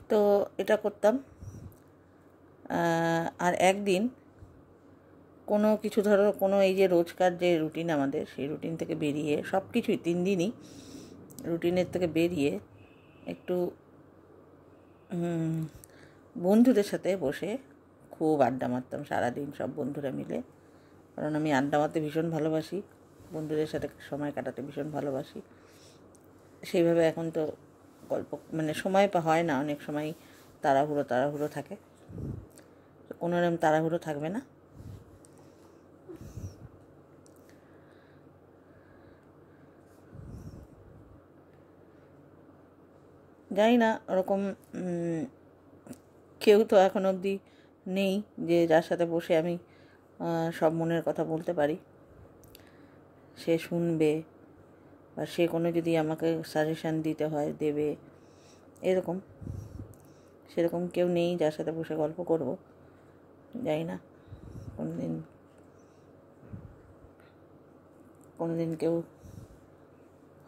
তো এটা করতাম। আর একদিন কোনো কিছু ধরো কোনো এই যে রোজকার যে রুটিন আমাদের, সেই রুটিন থেকে বেরিয়ে সব কিছুই 3 দিনই রুটিনের থেকে বেরিয়ে একটু বন্ধুদের সাথে বসে খুব আড্ডা মারতাম সারাদিন, সব বন্ধুরা মিলে। কারণ আমি আড্ডা মারতে ভীষণ ভালোবাসি, বন্ধুদের সাথে সময় কাটাতে ভীষণ ভালোবাসি। সেইভাবে এখন তো গল্প সময় হয় না, অনেক সময় তাড়াহুড়ো থাকে। কোনো রকম তাড়াহুড়ো থাকবে না। জানি না ওরকম কেউ তো এখন অবধি নেই যে যার সাথে বসে আমি সব মনের কথা বলতে পারি, সে শুনবে বা সে কোনো যদি আমাকে সাজেশান দিতে হয় দেবে, সেরকম কেউ নেই যার সাথে বসে গল্প করব। জানি না কোনোদিন কেউ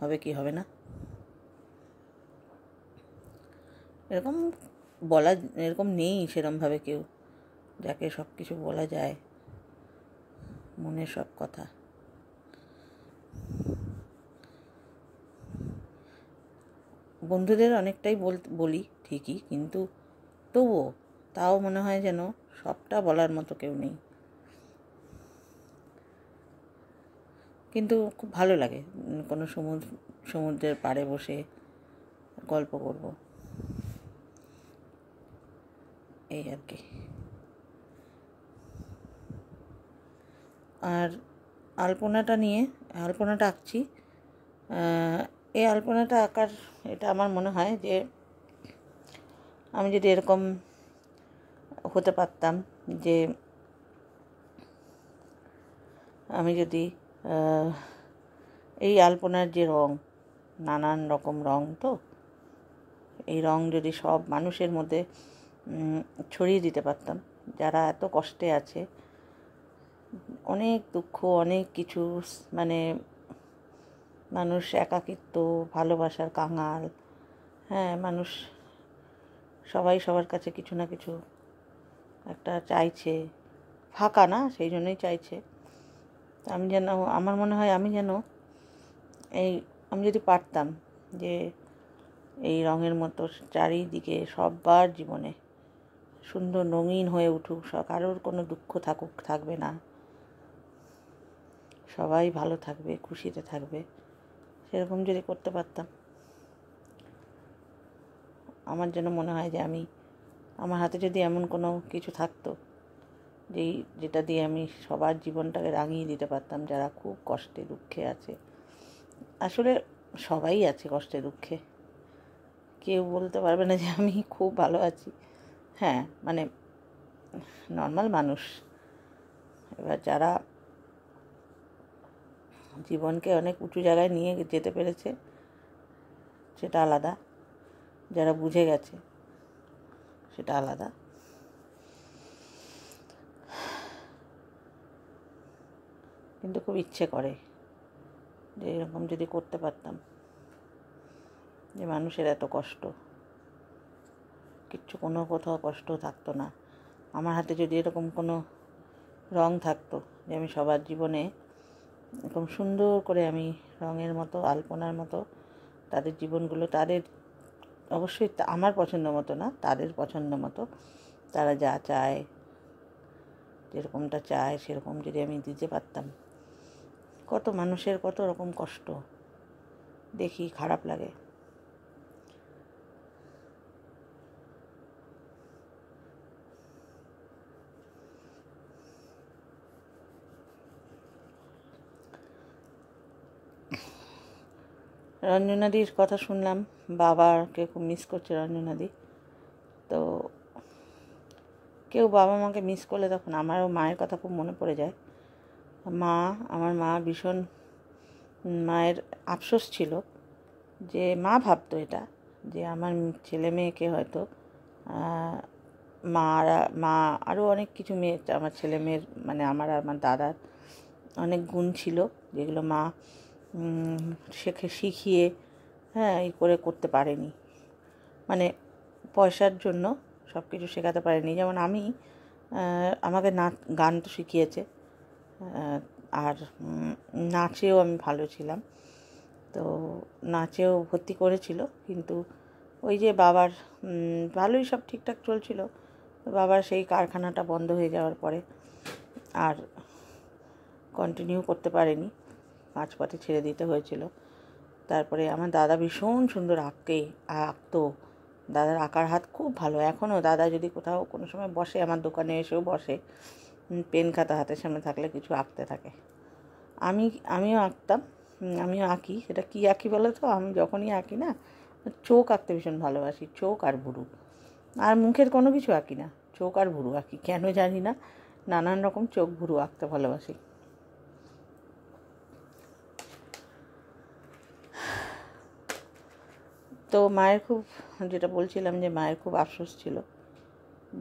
হবে কি হবে না, এরকম নেই সেরমভাবে কেউ যাকে সব কিছু বলা যায়, মনের সব কথা। বন্ধুদের অনেকটাই বলি ঠিকই, কিন্তু তাও মনে হয় যেন সবটা বলার মতো কেউ নেই। কিন্তু খুব ভালো লাগে কোনো সমুদ্রের পাড়ে বসে গল্প করব, এই আর কি। আর আলপনাটা আঁকছি। এই আলপনাটা আঁকার এটা আমার মনে হয় যে আমি যদি এরকম হতে পারতাম, যে আমি যদি এই আলপনার যে রং, নানান রকম রং, তো এই রং যদি সব মানুষের মধ্যে ছড়িয়ে দিতে পারতাম, যারা এত কষ্টে আছে, অনেক দুঃখ, অনেক কিছু, মানুষ একাকিত্ব, ভালোবাসার কাঙাল, মানুষ সবাই সবার কাছে কিছু না কিছু একটা চাইছে, ফাঁকা না, সেই জন্যই চাইছে। আমার মনে হয় আমি যদি পারতাম যে এই রঙের মতো চারিদিকে সবার জীবনে সুন্দর রঙিন হয়ে উঠুক, কারোর কোনো দুঃখ থাকবে না, সবাই ভালো থাকবে, খুশিতে থাকবে, সেরকম যদি করতে পারতাম, আমার যেন মনে হয় যে আমার হাতে যদি এমন কোনো কিছু থাকতো যেটা দিয়ে আমি সবার জীবনটাকে রাঙিয়ে দিতে পারতাম, যারা খুব কষ্টে দুঃখে আছে। আসলে সবাই আছে কষ্টে দুঃখে, কেউ বলতে পারবে না যে আমি খুব ভালো আছি। নর্মাল মানুষ। এবার যারা জীবনকে অনেক উঁচু জায়গায় নিয়ে যেতে পেরেছে সেটা আলাদা, যারা বুঝে গেছে সেটা আলাদা। কিন্তু খুব ইচ্ছে করে যে এরকম যদি করতে পারতাম, যে মানুষের এত কষ্ট, কোনো কোথাও কষ্ট থাকতো না। আমার হাতে যদি এরকম কোনো রং থাকতো, যে আমি সবার জীবনে এরকম সুন্দর করে আমি রঙের মতো, আলপনার মতো তাদের জীবনগুলো, তাদের অবশ্যই আমার পছন্দ মতো না, তাদের পছন্দ মতো, তারা যা চায়, যেরকমটা চায় সেরকম যদি আমি দিতে পারতাম। কত মানুষের কত রকম কষ্ট দেখি, খারাপ লাগে। রঞ্জনাদির কথা শুনলাম, বাবাকে খুব মিস করছে রঞ্জনাদি। তো কেউ বাবা মাকে মিস করলে তখন আমারও মায়ের কথা খুব মনে পড়ে যায়। আমার মা ভীষণ, মায়ের আফসোস ছিল যে মা ভাবতো এটা, যে আমার ছেলে মেয়েকে হয়তো মা আরও অনেক কিছু মেয়ে, আমার ছেলে মেয়ের আমার আর আমার দাদার অনেক গুণ ছিল যেগুলো মা শিখিয়ে এই করে করতে পারেনি, পয়সার জন্য সব কিছু শেখাতে পারেনি। যেমন আমি আমাকে গান তো শিখিয়েছে, আর নাচেও আমি ভালো ছিলাম, তো নাচেও ভর্তি করেছিল। কিন্তু ওই যে বাবার ভালোই সব ঠিকঠাক চলছিল, বাবার সেই কারখানাটা বন্ধ হয়ে যাওয়ার পরে আর কন্টিনিউ করতে পারেনি, মাঝপথে ছেড়ে দিতে হয়েছিল। তারপরে আমার দাদা ভীষণ সুন্দর আঁকতো। দাদার আঁকার হাত খুব ভালো। এখনও দাদা যদি কোথাও কোনো সময় বসে, আমার দোকানে এসেও বসে, পেন খাতা হাতের সামনে থাকলে কিছু আঁকতে থাকে। আমিও আঁকতাম, আমিও আঁকি। সেটা কী আঁকি বলো তো? আমি যখনই আঁকি না, চোখ আঁকতে ভীষণ ভালোবাসি, চোখ আর ভুরু, আর মুখের কোনো কিছু আঁকি না, চোখ আর ভুরু আঁকি। কেন জানি না, নানান রকম চোখ ভুরু আঁকতে ভালোবাসি। তো মায়ের খুব, যেটা বলছিলাম যে মায়ের খুব আফসোস ছিল,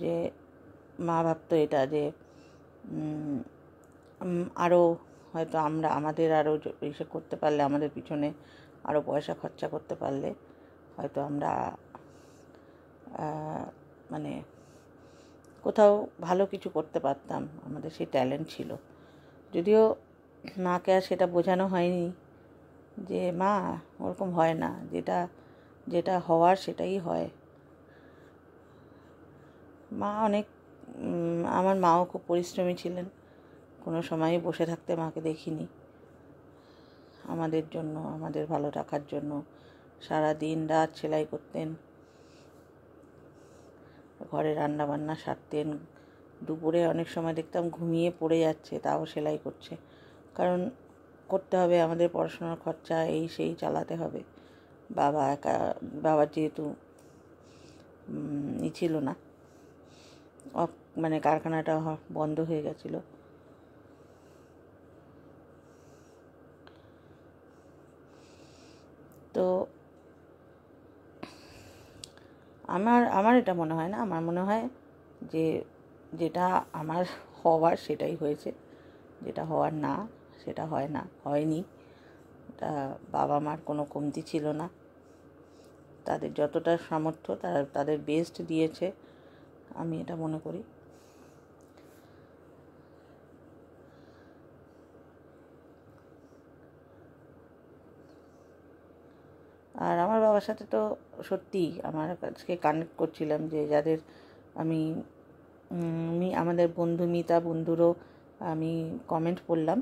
যে মা ভাবতো এটা যে আরও হয়তো আমাদের আরও এসে করতে পারলে, আমাদের পিছনে আরও পয়সা খরচা করতে পারলে হয়তো আমরা মানে কোথাও ভালো কিছু করতে পারতাম, আমাদের সেই ট্যালেন্ট ছিল। যদিও মাকে আর সেটা বোঝানো হয়নি যে মা ওরকম হয় না, যেটা হওয়ার সেটাই হয়। মা অনেক, আমার মাও খুব পরিশ্রমী ছিলেন, কোনো সময়ই বসে থাকতে মাকে দেখিনি। আমাদের জন্য, আমাদের ভালো রাখার জন্য সারা দিন রাত সেলাই করতেন, ঘরে রান্নাবান্না সারতেন। দুপুরে অনেক সময় দেখতাম ঘুমিয়ে পড়ে যাচ্ছে, তাও সেলাই করছে, কারণ করতে হবে, আমাদের পড়াশোনার খরচা এই সেই চালাতে হবে। বাবার যেহেতু ছিল না, মানে কারখানাটা বন্ধ হয়ে গেছিল, তো আমার এটা মনে হয় না। আমার মনে হয় যে যেটা আমার হওয়ার সেটাই হয়েছে, যেটা হওয়ার না সেটা হয়নি। বাবা মার কোনো কমতি ছিল না, তাদের যতটা সামর্থ্য তাদের বেস্ট দিয়েছে, আমি এটা মনে করি। আর আমার বাবার সাথে তো সত্যি আমার কাছে কানেক্ট করছিলাম, যে যাদের আমি আমাদের বন্ধু মিতা বন্ধুরও আমি কমেন্ট করলাম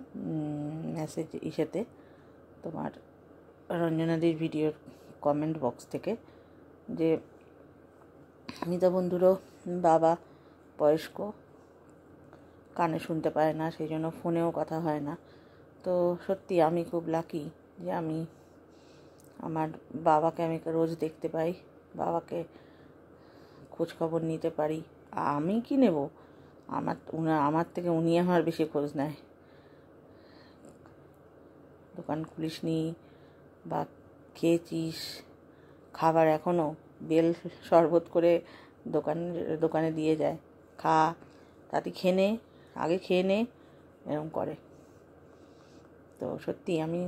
মেসেজ ইসেতে, তোমার রঞ্জনাদির ভিডিওর কমেন্ট বক্স থেকে, যে মিতা বন্ধুরও বাবা বয়স্ক, কানে শুনতে পায় না, সেই জন্য ফোনেও কথা হয় না। তো সত্যি আমি খুব লাকি যে আমি আমার বাবাকে আমি রোজ দেখতে পাই, বাবাকে খোঁজখবর নিতে পারি। আমি কি নেব, আমার থেকে উনি আমার বেশি খোঁজ নেয়। দোকান খুলিসনি বা খেয়েছিস, খাবার এখনও বেল শরবত করে দোকানে দিয়ে যায়, খা, তাতে আগে খেয়ে নে, এরকম করে। তো সত্যি আমি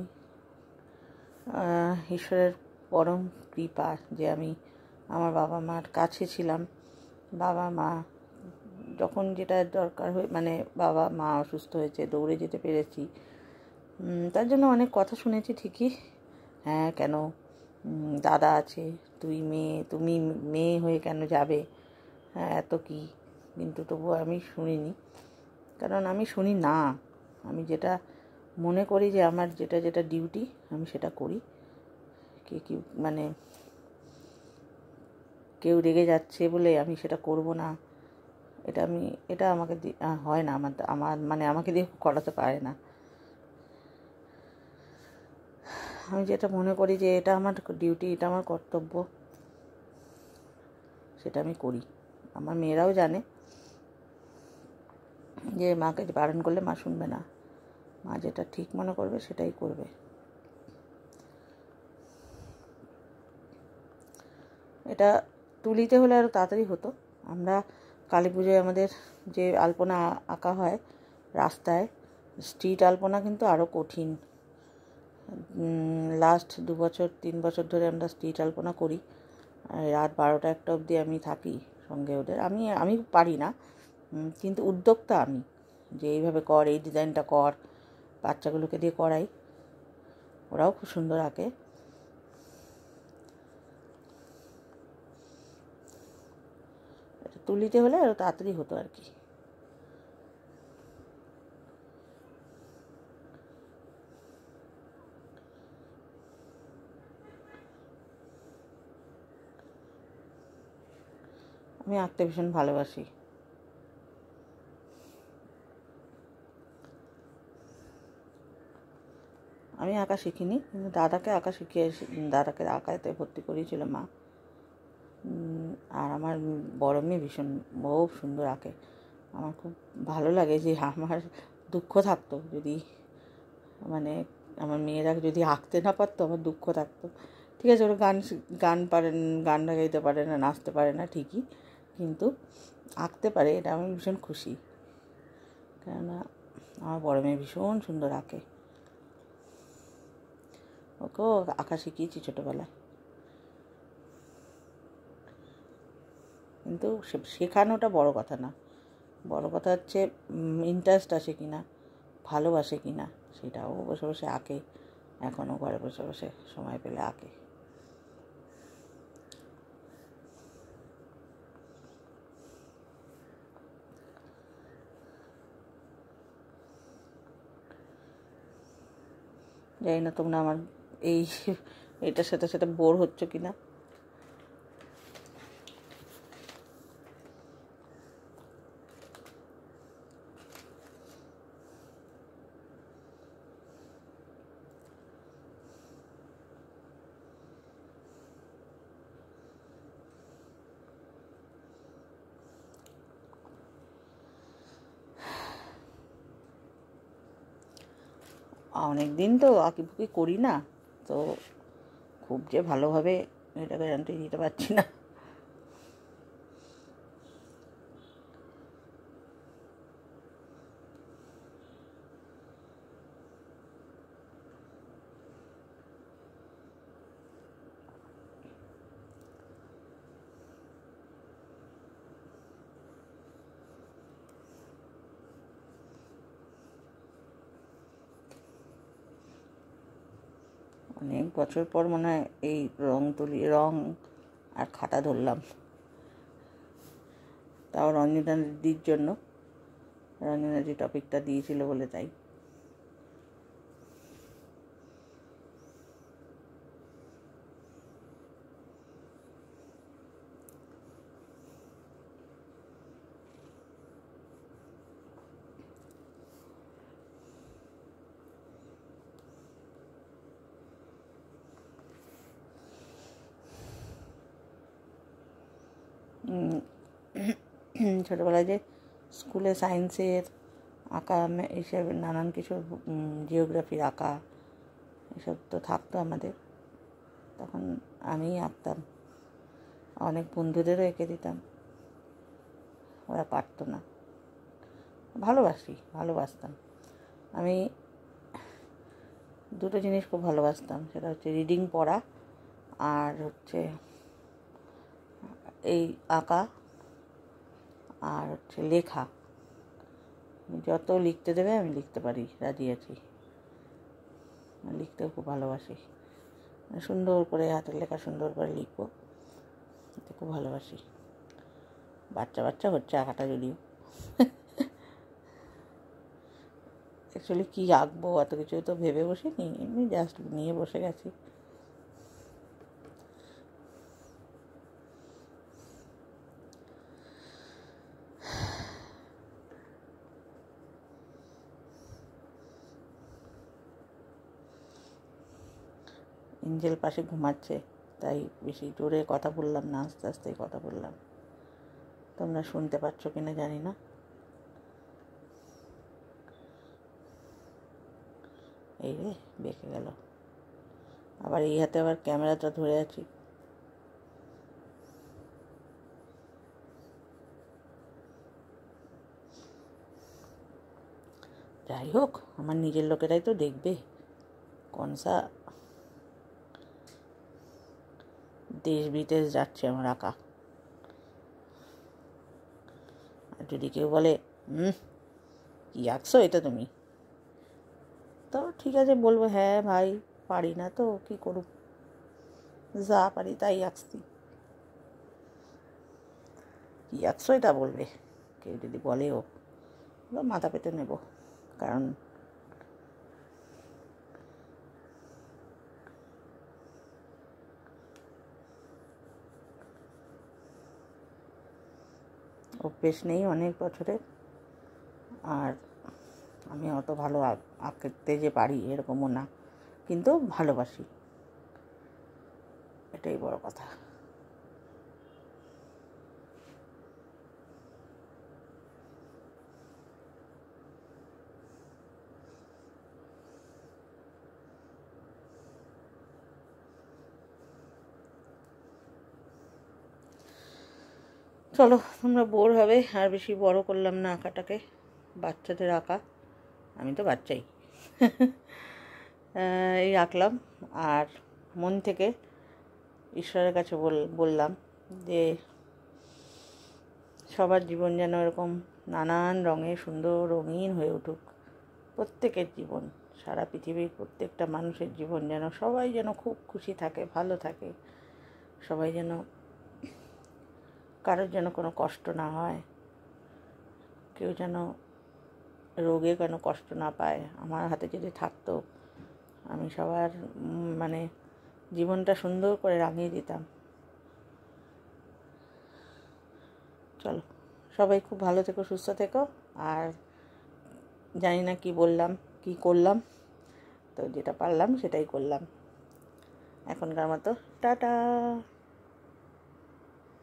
ঈশ্বরের পরম কৃপা যে আমি আমার বাবা মার কাছে ছিলাম। বাবা মা যখন যেটা দরকার মানে বাবা মা অসুস্থ হয়েছে, দৌড়ে যেতে পেরেছি। তার জন্য অনেক কথা শুনেছি ঠিকই, হ্যাঁ কেন দাদা আছে, তুমি মেয়ে হয়ে কেন যাবে, হ্যাঁ এত কি, কিন্তু তবুও আমি শুনিনি, কারণ আমি শুনি না। আমি যেটা মনে করি যে আমার যেটা ডিউটি আমি সেটা করি। মানে কেউ রেগে যাচ্ছে বলে আমি সেটা করব না, এটা আমাকে হয় না, মানে আমাকে দিয়ে করাতে পারে না। আমি যেটা মনে করি যে এটা আমার ডিউটি, এটা আমার কর্তব্য, সেটা আমি করি। আমার মেয়েরাও জানে যে মাকে বারণ করলে মা শুনবে না, মা যেটা ঠিক মনে করবে সেটাই করবে। এটা তুলিতে হলে আরও তাড়াতাড়ি হতো। আমরা কালী পুজোয় আমাদের যে আলপনা আঁকা হয় রাস্তায়, স্ট্রিট আলপনা কিন্তু আরও কঠিন। লাস্ট 2-3 বছর ধরে আমরা স্ট্রিট আলপনা করি, রাত 12টা-1টা অবধি আমি থাকি সঙ্গে ওদের। আমি পারি না, কিন্তু উদ্যোক্তা আমি, যে এইভাবে কর, এই ডিজাইনটা কর, বাচ্চাগুলোকে দিয়ে করাই। ওরাও খুব সুন্দর আঁকে। এটা তুলিতে হলে আরও তাড়াতাড়ি হতো আর কি। আমি আঁকতে ভীষণ ভালোবাসি। আমি আঁকা শিখিনি, কিন্তু দাদাকে আঁকা দাদাকে আঁকাতে ভর্তি করিয়েছিল মা। আর আমার বড় মেয়ে বহু সুন্দর আঁকে। আমার খুব ভালো লাগে যে আমার দুঃখ থাকতো যদি, মানে আমার মেয়েরা যদি আঁকতে না পারতো, আমার দুঃখ থাকতো। ঠিক আছে, ওরা গান গাইতে পারে না, নাচতে পারে না ঠিকই, কিন্তু আঁকতে পারে, এটা আমি ভীষণ খুশি। কেননা আমার বড় মেয়ে ভীষণ সুন্দর আঁকে। ওকেও আঁকা শিখিয়েছি ছোটোবেলায়, কিন্তু শেখানোটা বড় কথা না। বড় কথা হচ্ছে ইন্টারেস্ট আসে কি না, ভালোবাসে কি না, সেটাও বসে বসে আঁকে। এখনও ঘরে বসে বসে সময় পেলে আঁকে। জানি না তোমরা আমার এটার সাথে বোর হচ্ছ কি না। অনেক দিন তো আঁকিবুকি করি না, তো খুব যে ভালোভাবে এটাকে জানতে দিতে পারছি না। অনেক বছর পর মনে হয় এই রং আর খাতা ধরলাম, তাও রঞ্জনাদির জন্য। রঞ্জনাদি টপিকটা দিয়েছিল বলে তাই। ছোটোবেলায় যে স্কুলে সায়েন্সের আঁকা হিসেবে নানান কিছু, জিওগ্রাফির আঁকা এসব তো থাকতো আমাদের, তখন আমিই আঁকতাম। অনেক বন্ধুদেরও এঁকে দিতাম, ওরা পারতো না। ভালোবাসতাম। আমি দুটো জিনিস খুব ভালোবাসতাম, সেটা হচ্ছে রিডিং পড়া, আর হচ্ছে এই আঁকা, আর হচ্ছে লেখা। যত লিখতে দেবে আমি লিখতে পারি, রাজি আছি। লিখতেও খুব ভালোবাসি, সুন্দর করে হাতের লেখা সুন্দর করে লিখবো, এটা খুব ভালোবাসি। বাচ্চা হচ্ছে আঁকাটা, যদিও অ্যাকচুয়ালি কী আঁকবো অত কিছু তো ভেবে বসিনি, এমনি জাস্ট নিয়ে বসে গেছি। এঞ্জেল পাশে ঘুমাচ্ছে, তাই বেশি জোরে কথা বললাম না, আস্তে আস্তেই কথা বললাম। তোমরা শুনতে পাচ্ছ কিনা জানি না। এই রে, বেঁকে গেল। আবার এই হাতে আবার ক্যামেরাটা ধরে আছি। যাই হোক, আমার নিজের লোকেরাই তো দেখবে, কনসা দেশ বিদেশ যাচ্ছে আমার আঁকা। আর যদি কেউ বলে কি আঁকছো এটা তুমি, তো ঠিক আছে, বলবো হ্যাঁ ভাই, পারি না তো কি করব, যা পারি তাই আঁকছি। কি আঁকছো এটা বলবে, কেউ যদি বলেও মাথা পেতে নেব, কারণ অভ্যেস নেই অনেক বছরের। আর আমি অত ভালো আঁকতে যে পারি এরকমও না, কিন্তু ভালোবাসি, এটাই বড় কথা। চলো, তোমরা বোর হবে, আর বেশি বড় করলাম না আঁকাটাকে, বাচ্চাদের আঁকা, আমি তো বাচ্চাই। এই আঁকলাম, আর মন থেকে ঈশ্বরের কাছে বললাম যে সবার জীবন যেন এরকম নানান রঙে সুন্দর রঙিন হয়ে উঠুক। প্রত্যেকের জীবন, সারা পৃথিবীর প্রত্যেকটা মানুষের জীবন যেন, সবাই যেন খুব খুশি থাকে, ভালো থাকে, সবাই যেন, কারোর যেন কোনো কষ্ট না হয়, কেউ যেন রোগে কোনো কষ্ট না পায়। আমার হাতে যদি থাকতো, আমি সবার মানে জীবনটা সুন্দর করে রাঙিয়ে দিতাম। চলো, সবাই খুব ভালো থেকো, সুস্থ থেকো। আর জানি না কি বললাম, কি করলাম, তো যেটা পারলাম সেটাই করলাম। এখনকার মতো টাটা।